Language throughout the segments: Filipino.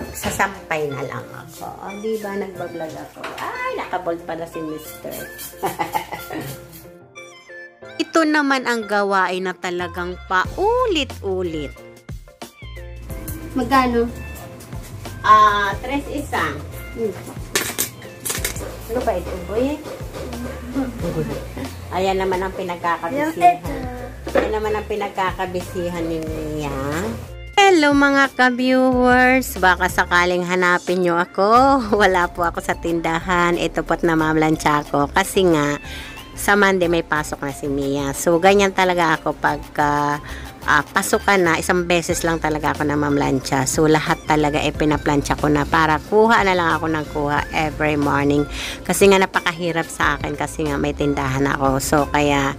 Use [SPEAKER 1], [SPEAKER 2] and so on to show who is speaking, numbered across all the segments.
[SPEAKER 1] magsasampay na lang ako. O, diba, nagbablog ako. Ay, nakabold pala si Mr. Ito naman ang gawain na talagang paulit-ulit.
[SPEAKER 2] Magkano?
[SPEAKER 1] 3 isang. Ano ba ito, boy? Ayan naman ang pinagkakabisihan. Ayan naman ang pinagkakabisihan ni Mia. Hello mga ka-viewers. Baka sakaling hanapin nyo ako. Wala po ako sa tindahan. Ito po't namamlansya ako. Kasi nga, sa Monday may pasok na si Mia. So, ganyan talaga ako pagka pasukan na, isang beses lang talaga ako namamlansya. So, lahat talaga pinaplansya ko na para kuha na lang ako ng kuha every morning. Kasi nga napakahirap sa akin kasi nga may tindahan ako. So, kaya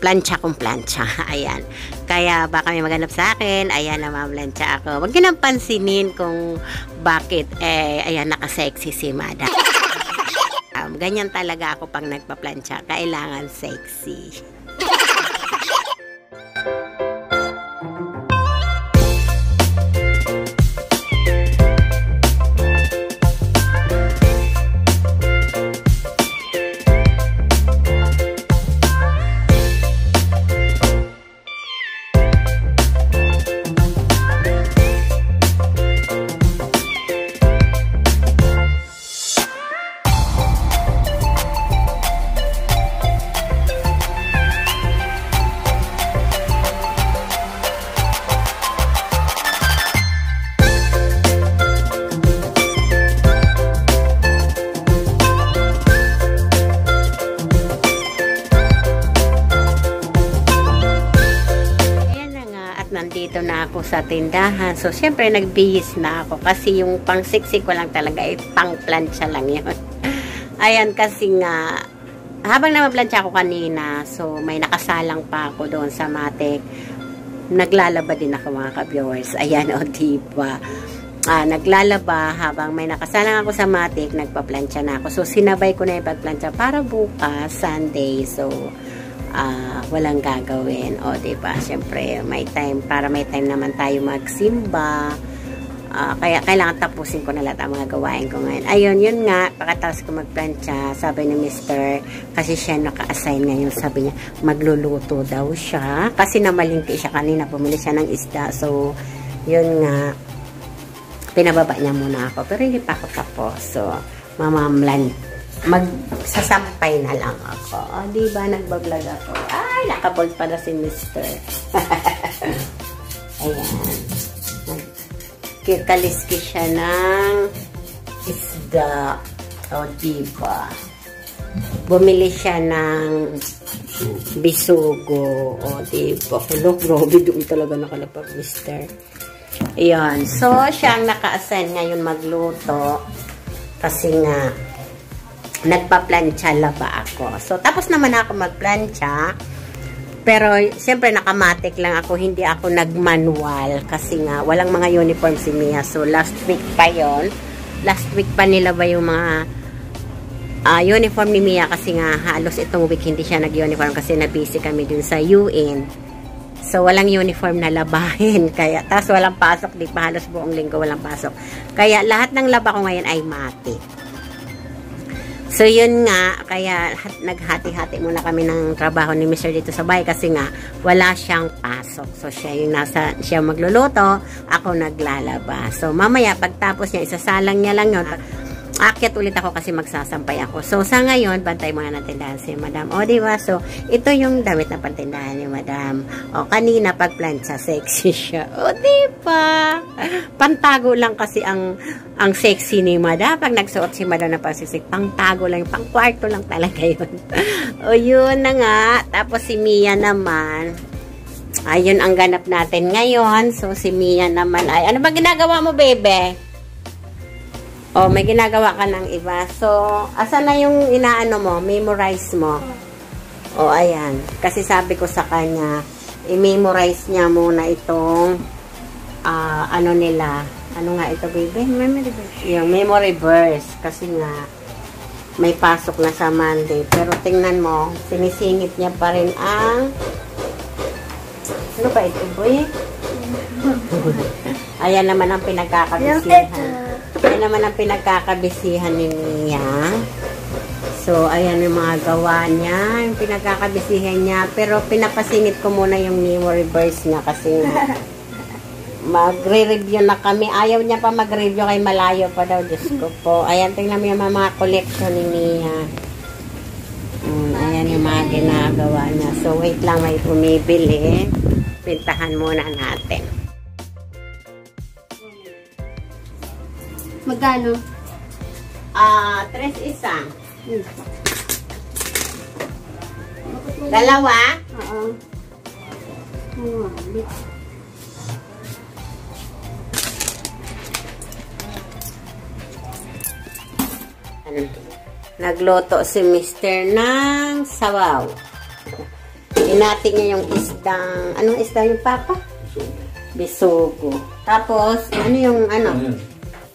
[SPEAKER 1] plancha kong plancha. Ayan. Kaya baka may maganap sa akin. Ayan, namamlansya ako. Huwag nyo nang pansinin kung bakit ayan, nakasexy si Mada. Ganyan talaga ako pag nagpa-plancha. Kailangan sexy. Nandito na ako sa tindahan. So, syempre, nagbihis na ako. Kasi yung pang-sexy ko lang talaga pang-plancha lang yun. Ayan, kasi nga, habang namamplansya ako kanina, so, may nakasalang pa ako doon sa Matic. Naglalaba din ako mga ka-viewers. Ayan, o, diba? Naglalaba habang may nakasalang ako sa Matic, nagpa-plancha na ako. So, sinabay ko na yung pagplancha para bukas, Sunday. So, walang gagawin. O, diba? Siyempre, may time, para may time naman tayo magsimba. Kaya, kailangan tapusin ko na lahat ang mga gawain ko ngayon. Ayun, yun nga, pagkatapos ko magplancha, sabi ni Mr. kasi siya naka-assign ngayon, sabi niya, magluluto daw siya. Kasi namalingki siya kanina, bumili siya ng isda. So, yun nga, pinababa niya muna ako. Pero hindi pa ako tapos. So, magsasampay na lang ako. O, diba, nagbablog ako. Ay, nakabold pala si Mr. Ayan. Kikaliski siya ng isda. O, diba. Bumili siya ng bisugo. O, diba. Hello, grabe doon talaga nakalapag, Mr. Ayan. So, siya ang naka-assign ngayon magluto. Kasi nga, nagpa-plancha laba ako. So, tapos naman ako mag-plancha. Pero, siyempre, nakamatic lang ako. Hindi ako nag-manual. Kasi nga, walang mga uniform si Mia. So, last week pa yon. Last week pa nila ba yung mga uniform ni Mia. Kasi nga, halos itong week hindi siya nag-uniform. Kasi na-busy kami dun sa UN. So, walang uniform na labahin. Kaya, tapos walang pasok. Di pa halos buong linggo walang pasok. Kaya, lahat ng laba ko ngayon ay matic. So, yun nga, kaya naghati-hati muna kami ng trabaho ni Mr. dito sa bahay kasi nga, wala siyang pasok. So, siya magluluto, ako naglalaba. So, mamaya, pagtapos niya, isasalang niya lang yun. Akyat ulit ako kasi magsasampay ako. So, sa ngayon, bantay muna ng tindahan si Madam. O, diba? So, ito yung damit na pantindahan ni Madam. O, kanina pagplancha, sexy siya. O, diba? Pantago lang kasi ang sexy ni Madam. Pag nagsuot si Madam na pagsisik, pangtago lang, pangkwarto lang talaga yun. O, yun na nga. Tapos si Mia naman, ayun ang ganap natin ngayon. So, si Mia naman ay, ano ba ginagawa mo, bebe? O, may ginagawa ka ng iba. So, asan na yung inaano mo? Memorize mo. O, ayan. Kasi sabi ko sa kanya, i-memorize niya muna itong ano nila. Ano nga ito, baby? Memory verse. Yung memory verse. Kasi nga, may pasok na sa Monday. Pero tingnan mo, sinisingit niya pa rin ang ano ba ito, boy? Ayan naman ang pinagkakabisihan. Ayan naman ang pinagkakabisihan ni Mia. So, ayan yung mga gawa niya. Yung pinagkakabisihan niya. Pero pinapasingit ko muna yung Nemo reverse niya kasi magre-review na kami. Ayaw niya pa mag-review kay malayo pa daw. Diyos ko po. Ayan, tingnan mo yung mga collection ni Mia. Ayan yung mga ginagawa niya. So, wait lang, may bumibili. Pintahan muna natin.
[SPEAKER 2] Magkano?
[SPEAKER 1] 3 isa. Dalawa?
[SPEAKER 2] Oo.
[SPEAKER 1] Nagluto si Mr. ng sabaw. Hinati niya yung isdang, anong isda yung papa? Bisugo. Tapos, ano yung ano?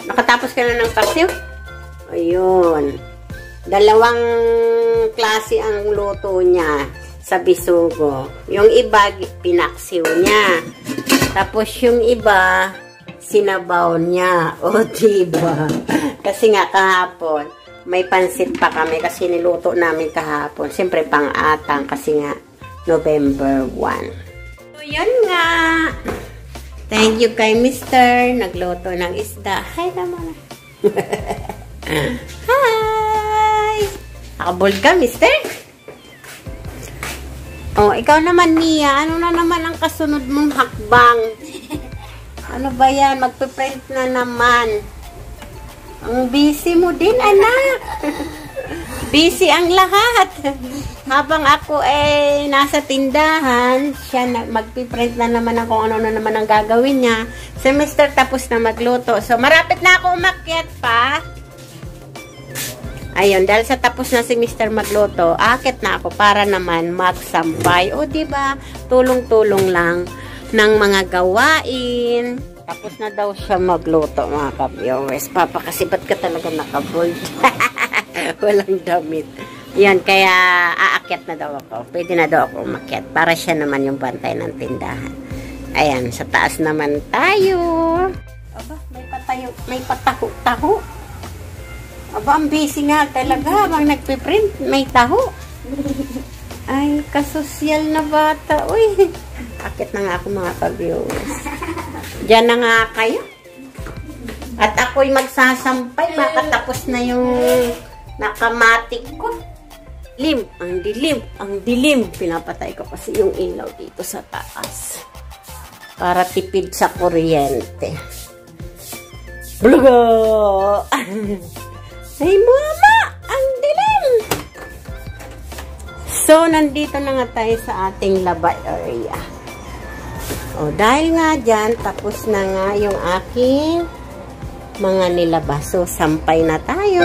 [SPEAKER 1] Nakatapos ka na ng paksiw? Ayun. Dalawang klase ang luto niya sa bisugo. Yung iba, pinaksiw niya. Tapos yung iba, sinabaw niya. O, diba? Kasi nga kahapon, may pansit pa kami kasi niluto namin kahapon. Siyempre, pang-atang kasi nga November 1. So, yun nga. Thank you kay Mr. Nagluto ng isda. Hi naman. Hi! Nakabold ka, Mr. Oh, ikaw naman, Mia. Ano na naman ang kasunod mong hakbang? Ano ba yan? Magpiprint na naman. Ang busy mo din, anak. Busy ang lahat. Habang ako nasa tindahan, siya magpiprint na naman kung ano na naman ang gagawin niya. Si Mr. tapos na magluto. So, marapit na ako umakyat pa. Ayun, dahil sa tapos na si Mr. magluto, akit na ako para naman magsampay. O, diba? Tulong-tulong lang ng mga gawain. Tapos na daw siya magluto, mga ka-viewers. Papa, kasi ba't ka talaga nakabold? Walang damit. Yan, kaya aakyat na daw ako. Pwede na daw ako umakyat para siya naman yung bantay ng tindahan. Ayan, sa taas naman tayo. Aba, may pataho-taho. Aba, ang busy nga talaga. Habang nagpiprint, may taho. Ay, kasosyal na bata. Uy, akit na nga ako, mga ka-viewers. Diyan na nga kayo. At ako'y magsasampay. Makatapos na yung nakamatik ko. Ang dilim. Pinapatay ko kasi yung ilaw dito sa taas. Para tipid sa kuryente. Blugo! Ay, mama! Ang dilim! So, nandito na nga tayo sa ating laba area. O, dahil nga dyan, tapos na nga yung aking mga nilabas. So, sampay na tayo.